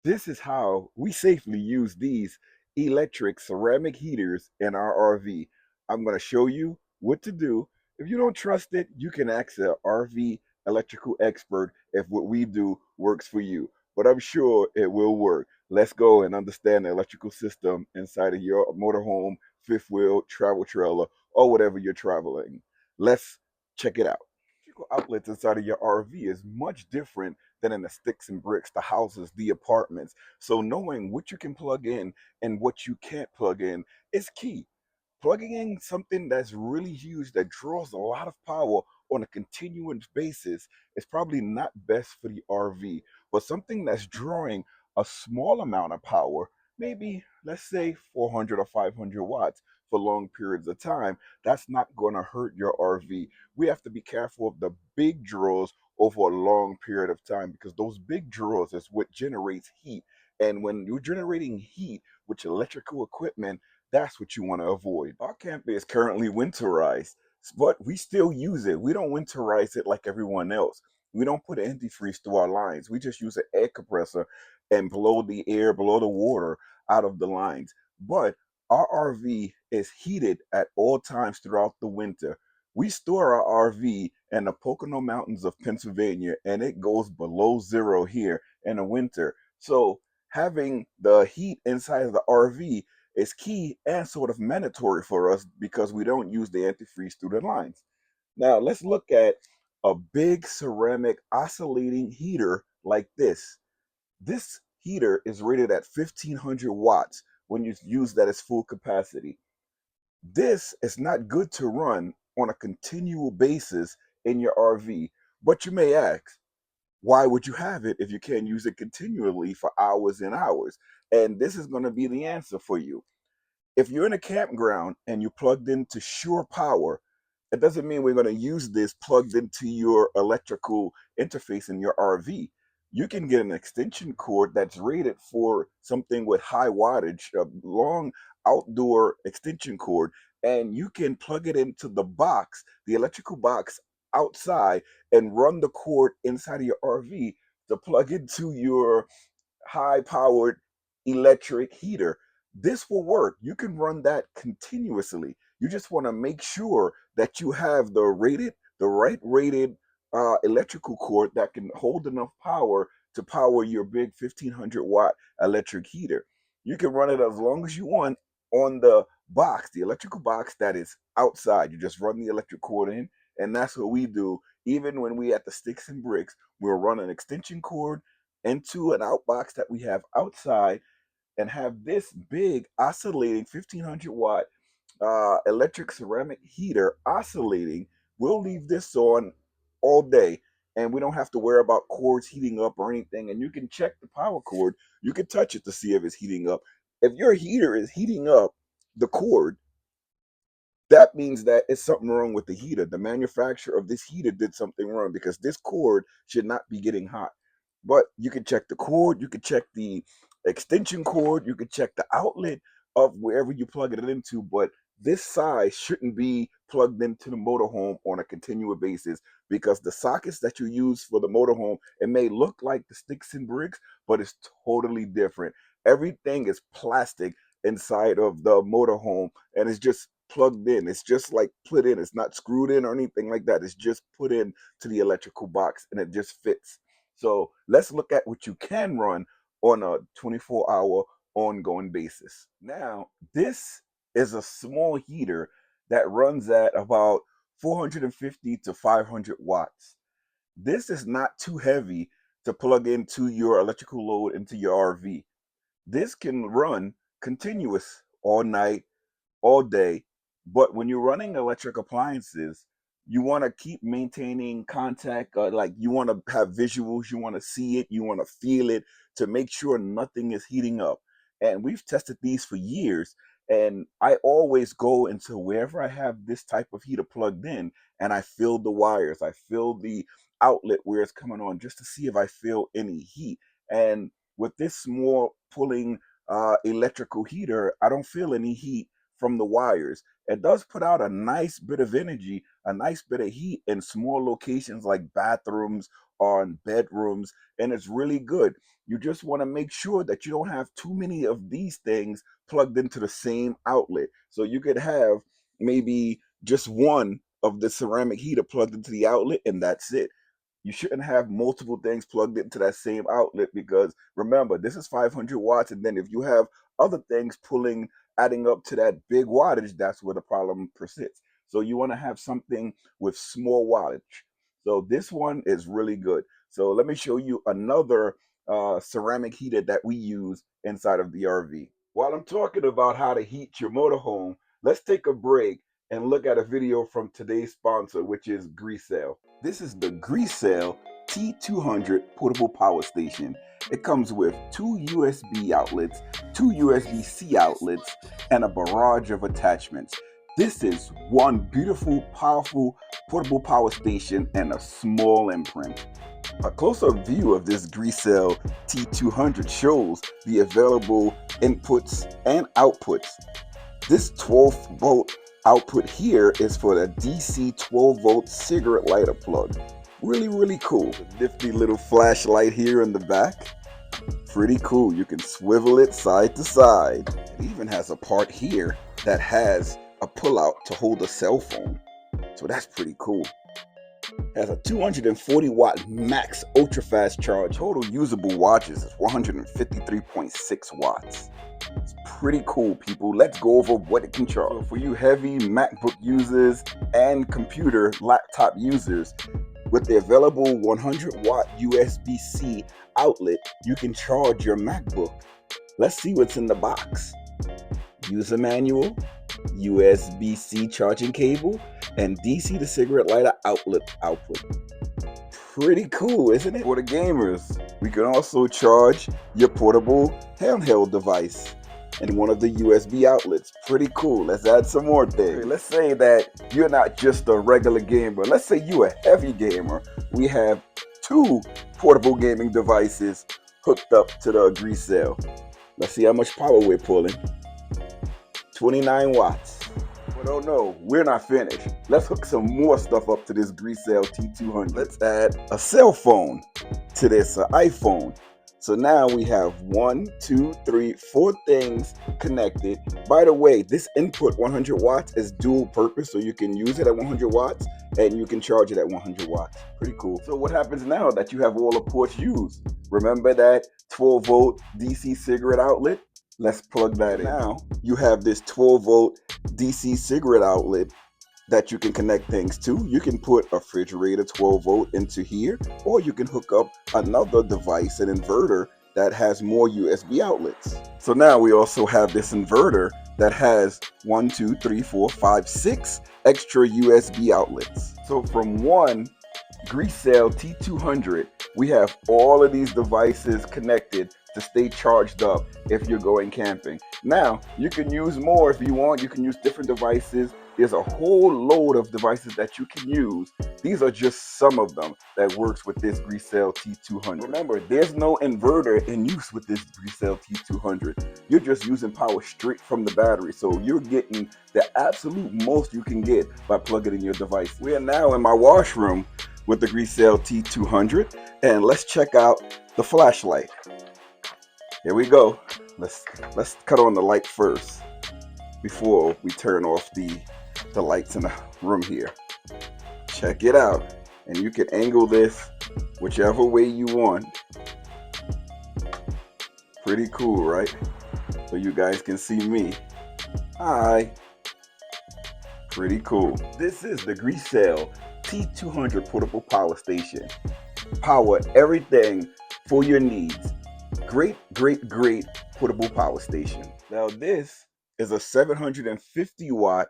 This is how we safely use these electric ceramic heaters in our RV. I'm going to show you what to do. If you don't trust it, you can ask an RV electrical expert if what we do works for you. But I'm sure it will work. Let's go and understand the electrical system inside of your motorhome, fifth wheel, travel trailer, or whatever you're traveling. Let's check it out. Electrical outlets inside of your RV is much different than in the sticks and bricks, the houses, the apartments. So knowing what you can plug in and what you can't plug in is key. Plugging in something that's really huge that draws a lot of power on a continuous basis is probably not best for the RV, but something that's drawing a small amount of power, maybe let's say 400 or 500 watts for long periods of time, that's not going to hurt your RV. We have to be careful of the big draws over a long period of time because those big draws is what generates heat. And when you're generating heat with electrical equipment, that's what you want to avoid. Our camp is currently winterized, but we still use it. We don't winterize it like everyone else. We don't put antifreeze through our lines. We just use an air compressor and blow the air, blow the water out of the lines. But our RV is heated at all times throughout the winter. We store our RV in the Pocono Mountains of Pennsylvania, and it goes below zero here in the winter. So having the heat inside of the RV is key and sort of mandatory for us because we don't use the antifreeze through the lines. Now let's look at a big ceramic oscillating heater like this. This heater is rated at 1500 watts when you use that as full capacity. This is not good to run on a continual basis in your RV, but you may ask, why would you have it if you can't use it continually for hours and hours? And this is going to be the answer for you. If you're in a campground and you plugged into shore power, it doesn't mean we're going to use this plugged into your electrical interface in your RV. You can get an extension cord that's rated for something with high wattage, a long outdoor extension cord, and you can plug it into the box, the electrical box outside, and run the cord inside of your RV to plug into your high powered electric heater. This will work. You can run that continuously. You just want to make sure that you have the right rated electrical cord that can hold enough power to power your big 1500-watt electric heater. You can run it as long as you want on the box, the electrical box that is outside. You just run the electric cord in, and that's what we do. Even when we at the sticks and bricks, we'll run an extension cord into an outbox that we have outside and have this big oscillating 1500-watt electric ceramic heater oscillating. We'll leave this on all day and we don't have to worry about cords heating up or anything. And you can check the power cord. You can touch it to see if it's heating up. If your heater is heating up the cord, that means that it's something wrong with the heater. The manufacturer of this heater did something wrong because this cord should not be getting hot. But you can check the cord, you can check the extension cord, you can check the outlet of wherever you plug it into. But this size shouldn't be plugged into the motorhome on a continual basis because the sockets that you use for the motorhome, it may look like the sticks and bricks, but it's totally different. Everything is plastic inside of the motorhome and it's just plugged in. It's just like put in. It's not screwed in or anything like that. It's just put in to the electrical box and it just fits. So let's look at what you can run on a 24-hour ongoing basis. Now, this is a small heater that runs at about 450 to 500 watts. This is not too heavy to plug into your electrical load into your RV. This can run continuous all night, all day. But when you're running electric appliances, you want to keep maintaining contact. Like you want to have visuals, you want to see it, you want to feel it to make sure nothing is heating up. And we've tested these for years. And I always go into wherever I have this type of heater plugged in and I feel the wires, I feel the outlet where it's coming on just to see if I feel any heat. And with this small pulling electrical heater, I don't feel any heat from the wires. It does put out a nice bit of energy, a nice bit of heat in small locations like bathrooms on bedrooms, and it's really good. You just want to make sure that you don't have too many of these things plugged into the same outlet. So you could have maybe just one of the ceramic heater plugged into the outlet, and that's it. You shouldn't have multiple things plugged into that same outlet, because remember, this is 500 watts, and then if you have other things pulling, adding up to that big wattage, that's where the problem persists. So you want to have something with small wattage. So this one is really good. So let me show you another ceramic heater that we use inside of the RV. While I'm talking about how to heat your motorhome, let's take a break and look at a video from today's sponsor, which is Greasel. This is the Greasel T200 portable power station. It comes with 2 USB outlets, 2 USB-C outlets, and a barrage of attachments. This is one beautiful, powerful portable power station and a small imprint. A closer view of this Greasel T200 shows the available inputs and outputs. This 12 volt output here is for the DC 12 volt cigarette lighter plug. Really cool. Nifty little flashlight here in the back. Pretty cool. You can swivel it side to side. It even has a part here that has a pullout to hold a cell phone. So that's pretty cool. It has a 240 watt max ultra fast charge. Total usable wattage is 153.6 watts. It's pretty cool, people. Let's go over what it can charge. So for you heavy MacBook users and computer laptop users, with the available 100 watt USB-C outlet, you can charge your MacBook. Let's see what's in the box. User manual, USB-C charging cable, and DC to cigarette lighter outlet output. Pretty cool, isn't it? For the gamers, we can also charge your portable handheld device in one of the USB outlets. Pretty cool. Let's add some more things. Okay, let's say that you're not just a regular gamer. Let's say you're a heavy gamer. We have 2 portable gaming devices hooked up to the Greasel. Let's see how much power we're pulling. 29 watts. But oh no, we're not finished. Let's hook some more stuff up to this Greasel T200. Let's add a cell phone to this, iPhone. So now we have 1, 2, 3, 4 things connected. By the way, this input 100 watts is dual purpose, so you can use it at 100 watts and you can charge it at 100 watts. Pretty cool. So what happens now that you have all the ports used? Remember that 12 volt DC cigarette outlet? Let's plug that in. Now you have this 12 volt DC cigarette outlet that you can connect things to. You can put a refrigerator 12 volt into here, or you can hook up another device, an inverter that has more USB outlets. So now we also have this inverter that has 1, 2, 3, 4, 5, 6 extra USB outlets. So from one Greasel T200, we have all of these devices connected to stay charged up if you're going camping. Now, you can use more if you want. You can use different devices. There's a whole load of devices that you can use. These are just some of them that works with this Greasel T200. Remember, there's no inverter in use with this Greasel T200. You're just using power straight from the battery. So you're getting the absolute most you can get by plugging in your device. We are now in my washroom with the Greasel T200, and let's check out the flashlight. Here we go. Let's cut on the light first before we turn off the lights in the room here. Check it out. And you can angle this whichever way you want. Pretty cool, right? So you guys can see me. Hi. Pretty cool. This is the Greasel T200 portable power station. Power everything for your needs. Great portable power station. Now this is a 750 watt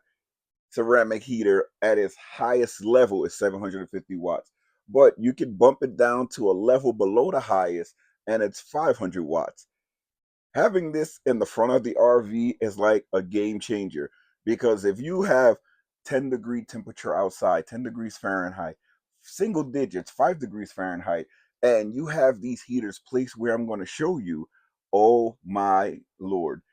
ceramic heater. At its highest level is 750 watts, but you can bump it down to a level below the highest and it's 500 watts. Having this in the front of the RV is like a game changer, because if you have 10-degree temperature outside, 10 degrees Fahrenheit, single digits, 5 degrees Fahrenheit, and you have these heaters placed where I'm going to show you, oh my Lord,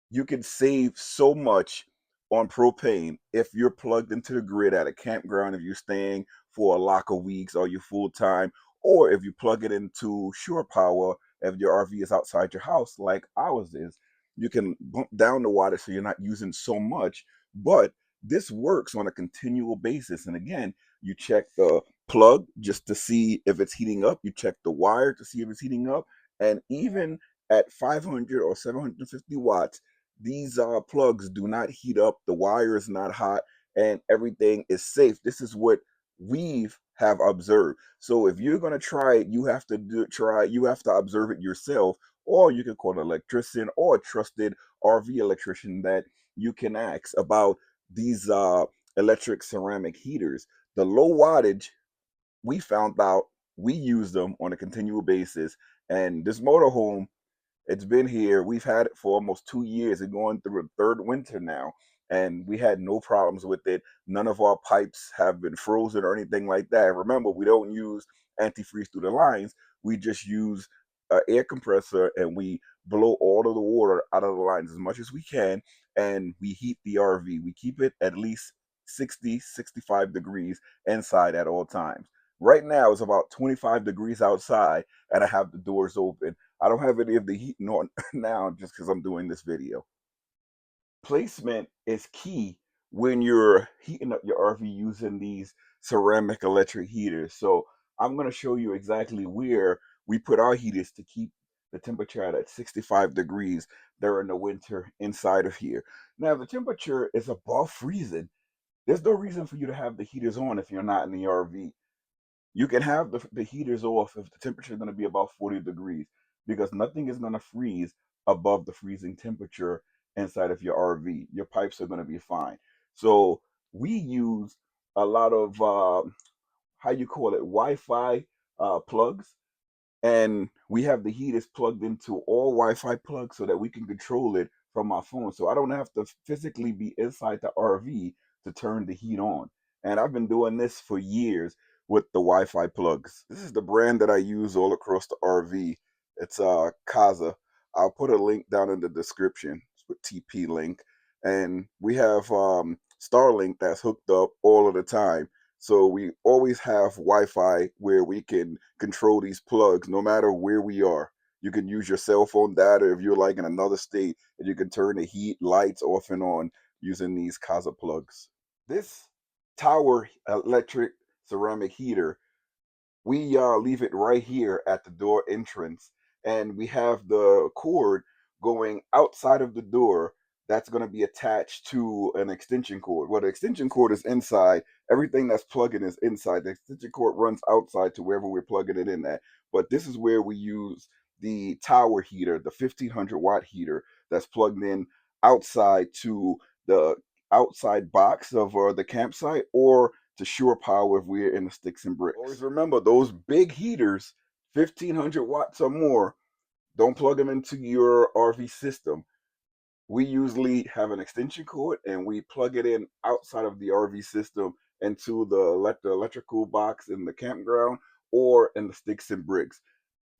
you can save so much on propane if you're plugged into the grid at a campground, if you're staying for a lot of weeks or you're full time, Or if you plug it into shore power, if your RV is outside your house like ours is, you can bump down the water so you're not using so much. But this works on a continual basis. And again, you check the plug just to see if it's heating up. You check the wire to see if it's heating up. And even at 500 or 750 watts, these plugs do not heat up. The wire is not hot, and everything is safe. This is what we've have observed. So if you're gonna try it, you have to you have to observe it yourself, or you can call an electrician or a trusted RV electrician that you can ask about these electric ceramic heaters. The low wattage, we found out we use them on a continual basis, and this motorhome, it's been here. We've had it for almost 2 years and going through a third winter now, and we had no problems with it. None of our pipes have been frozen or anything like that. Remember, we don't use antifreeze through the lines. We just use an air compressor, and we blow all of the water out of the lines as much as we can, and we heat the RV. We keep it at least 60, 65 degrees inside at all times. Right now, it's about 25 degrees outside, and I have the doors open. I don't have any of the heating on now just because I'm doing this video. Placement is key when you're heating up your RV using these ceramic electric heaters. So I'm going to show you exactly where we put our heaters to keep the temperature at 65 degrees during the winter inside of here. Now, if the temperature is above freezing, there's no reason for you to have the heaters on if you're not in the RV. You can have the heaters off if the temperature is going to be about 40 degrees, because nothing is going to freeze above the freezing temperature inside of your RV. Your pipes are going to be fine. So we use a lot of how you call it, Wi-Fi plugs, and we have the heaters plugged into all Wi-Fi plugs so that we can control it from our phone. So I don't have to physically be inside the RV to turn the heat on. And I've been doing this for years with the Wi-Fi plugs. This is the brand that I use all across the RV. It's Kaza. I'll put a link down in the description with TP link. And we have Starlink that's hooked up all of the time. So we always have Wi-Fi where we can control these plugs no matter where we are. You can use your cell phone data if you're like in another state, and you can turn the heat, lights off and on using these Kaza plugs. This tower electric ceramic heater, we leave it right here at the door entrance, and we have the cord going outside of the door that's going to be attached to an extension cord. Well, the extension cord is inside. Everything that's plugging is inside. The extension cord runs outside to wherever we're plugging it in at. But this is where we use the tower heater, the 1500-watt heater that's plugged in outside to the outside box of the campsite, or to shore power if we're in the sticks and bricks. Always remember, those big heaters, 1500 watts or more, don't plug them into your RV system. We usually have an extension cord and we plug it in outside of the RV system into the electrical box in the campground or in the sticks and bricks.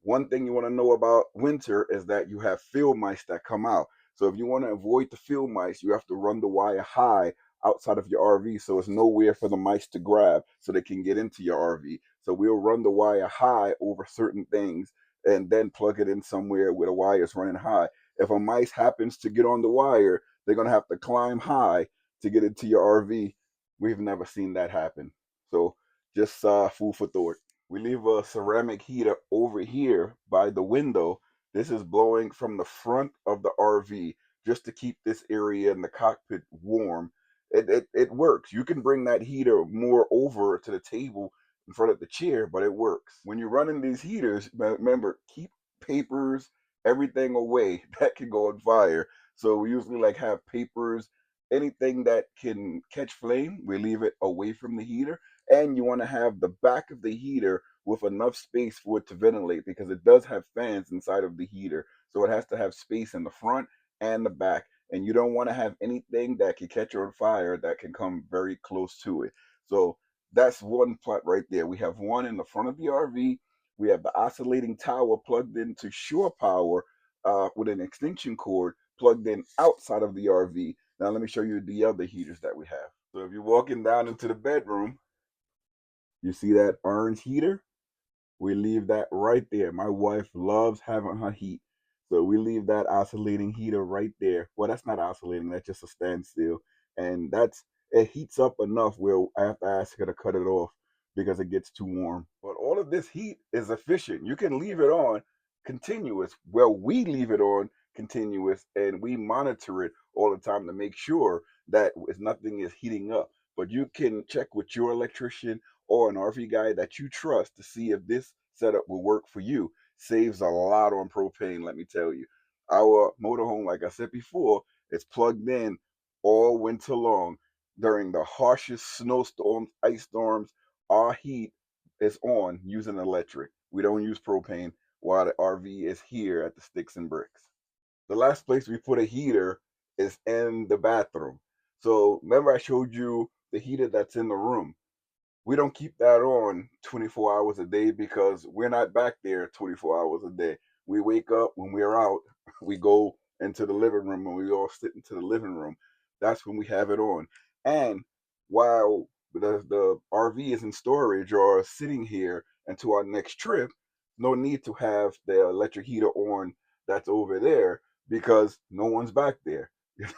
One thing you want to know about winter is that you have field mice that come out. So if you want to avoid the field mice, you have to run the wire high outside of your RV so it's nowhere for the mice to grab so they can get into your RV. So we'll run the wire high over certain things and then plug it in somewhere where the wire is running high. If a mice happens to get on the wire, they're going to have to climb high to get into your RV. We've never seen that happen. So just food for thought. We leave a ceramic heater over here by the window. This is blowing from the front of the RV just to keep this area in the cockpit warm. It works. You can bring that heater more over to the table in front of the chair, but it works. When you're running these heaters, remember, keep papers, everything away that can go on fire. So we usually like have papers, anything that can catch flame, we leave it away from the heater. And you want to have the back of the heater with enough space for it to ventilate, because it does have fans inside of the heater. So it has to have space in the front and the back. And you don't want to have anything that can catch on fire that can come very close to it. So that's one plot right there. We have one in the front of the RV. We have the oscillating tower plugged into shore power with an extension cord plugged in outside of the RV. Now let me show you the other heaters that we have. So if you're walking down into the bedroom, you see that orange heater? We leave that right there. My wife loves having her heat. So we leave that oscillating heater right there. Well, that's not oscillating, that's just a standstill. And it heats up enough where I have to ask her to cut it off because it gets too warm. But all of this heat is efficient. You can leave it on continuous. Well, we leave it on continuous and we monitor it all the time to make sure that nothing is heating up. But you can check with your electrician or an RV guy that you trust to see if this setup will work for you. Saves a lot on propane, let me tell you. Our motorhome, like I said before, is plugged in all winter long. During the harshest snowstorms, ice storms, our heat is on using electric. We don't use propane while the RV is here at the Sticks and Bricks. The last place we put a heater is in the bathroom. So remember I showed you the heater that's in the room. We don't keep that on 24 hours a day because we're not back there 24 hours a day. We wake up when we're out, we go into the living room and we all sit into the living room. That's when we have it on. And while the RV is in storage or sitting here until our next trip, no need to have the electric heater on that's over there because no one's back there.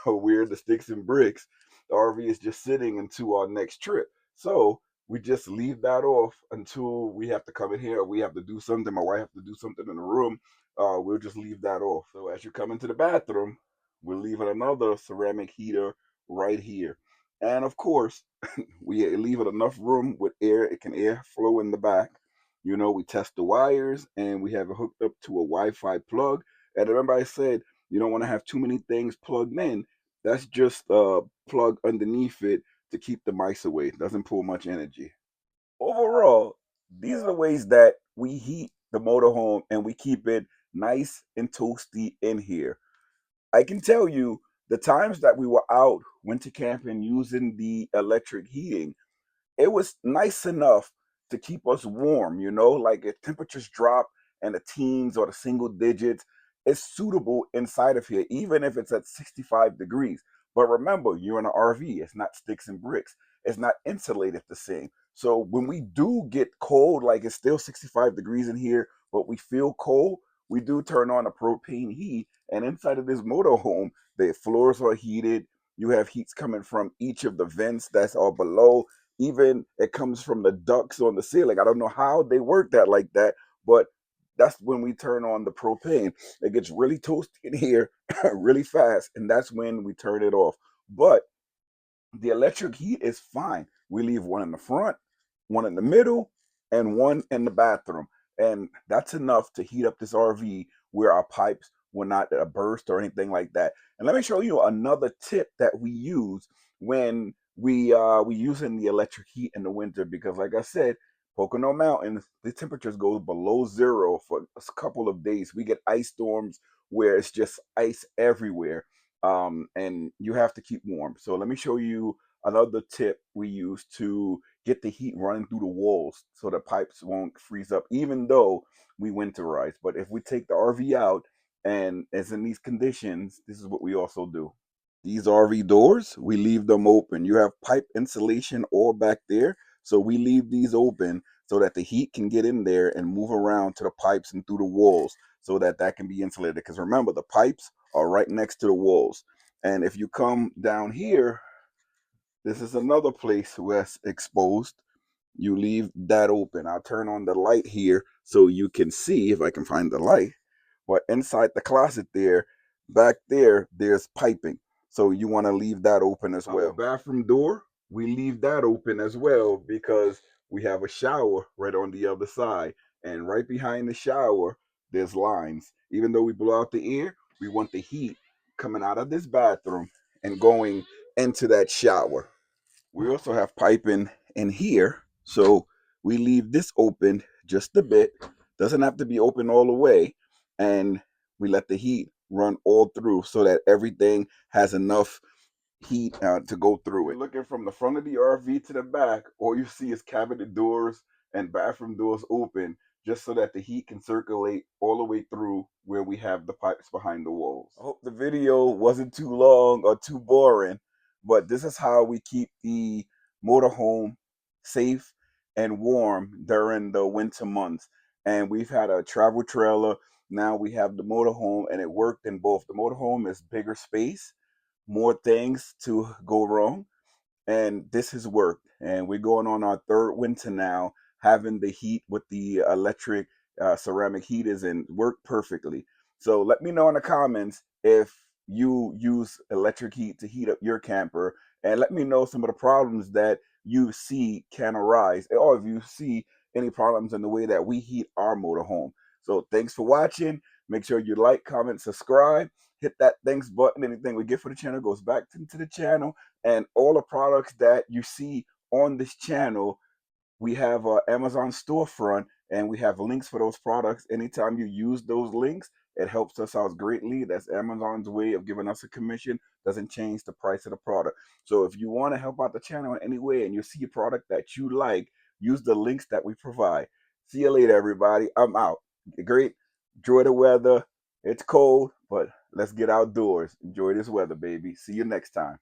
We're the Sticks and Bricks. The RV is just sitting until our next trip. So we just leave that off until we have to come in here or we have to do something. My wife have to do something in the room. We'll just leave that off. So as you come into the bathroom, we're leaving another ceramic heater right here. And of course, we leave it enough room with air. It can air flow in the back. We test the wires and we have it hooked up to a Wi-Fi plug. And remember I said, you don't want to have too many things plugged in. That's just a plug underneath it to keep the mice away. It doesn't pull much energy. Overall, these are the ways that we heat the motorhome and we keep it nice and toasty in here. I can tell you the times that we were out winter camping using the electric heating, it was nice enough to keep us warm, like if temperatures drop and the teens or the single digits, it's suitable inside of here, even if it's at 65 degrees. But remember, you're in an RV, it's not Sticks and Bricks, it's not insulated the same. So when we do get cold, like it's still 65 degrees in here, but we feel cold, we do turn on a propane heat. And inside of this motorhome, the floors are heated. You have heats coming from each of the vents that's all below. Even it comes from the ducts on the ceiling. I don't know how they work that like that, but that's when we turn on the propane. It gets really toasty in here really fast, and that's when we turn it off. But the electric heat is fine. We leave one in the front, one in the middle, and one in the bathroom. And that's enough to heat up this RV where our pipes will not burst or anything like that. And let me show you another tip that we use when we using the electric heat in the winter because like I said, Pocono Mountains, the temperatures go below zero for a couple of days. We get ice storms where it's just ice everywhere, and you have to keep warm. So let me show you another tip we use to get the heat running through the walls so the pipes won't freeze up, even though we winterize. But if we take the RV out and it's in these conditions, this is what we also do. These RV doors, we leave them open. You have pipe insulation all back there. So we leave these open so that the heat can get in there and move around to the pipes and through the walls so that that can be insulated. Because remember, the pipes are right next to the walls. And if you come down here, this is another place where it's exposed. You leave that open. I'll turn on the light here so you can see if I can find the light. But inside the closet there, back there, there's piping. So you want to leave that open as well. Our bathroom door, we leave that open as well because we have a shower right on the other side. And right behind the shower, there's lines. Even though we blow out the air, we want the heat coming out of this bathroom and going into that shower. We also have piping in here, so we leave this open just a bit. Doesn't have to be open all the way, and we let the heat run all through so that everything has enough heat to go through it. Looking from the front of the RV to the back, all you see is cabinet doors and bathroom doors open just so that the heat can circulate all the way through where we have the pipes behind the walls. I hope the video wasn't too long or too boring, but this is how we keep the motorhome safe and warm during the winter months. And we've had a travel trailer. Now we have the motorhome, and it worked in both. The motorhome is bigger space, more things to go wrong, and this has worked. And we're going on our third winter now, having the heat with the electric ceramic heaters, and work perfectly. So let me know in the comments if you use electric heat to heat up your camper, and let me know some of the problems that you see can arise, or if you see any problems in the way that we heat our motorhome. So thanks for watching. Make sure you like, comment, subscribe, hit that thanks button. Anything we get for the channel goes back into the channel, and all the products that you see on this channel, we have an Amazon storefront, and we have links for those products. Anytime you use those links, it helps us out greatly. That's Amazon's way of giving us a commission. Doesn't change the price of the product. So if you want to help out the channel in any way and you see a product that you like, use the links that we provide. See you later, everybody. I'm out. Great. Enjoy the weather. It's cold, but let's get outdoors. Enjoy this weather, baby. See you next time.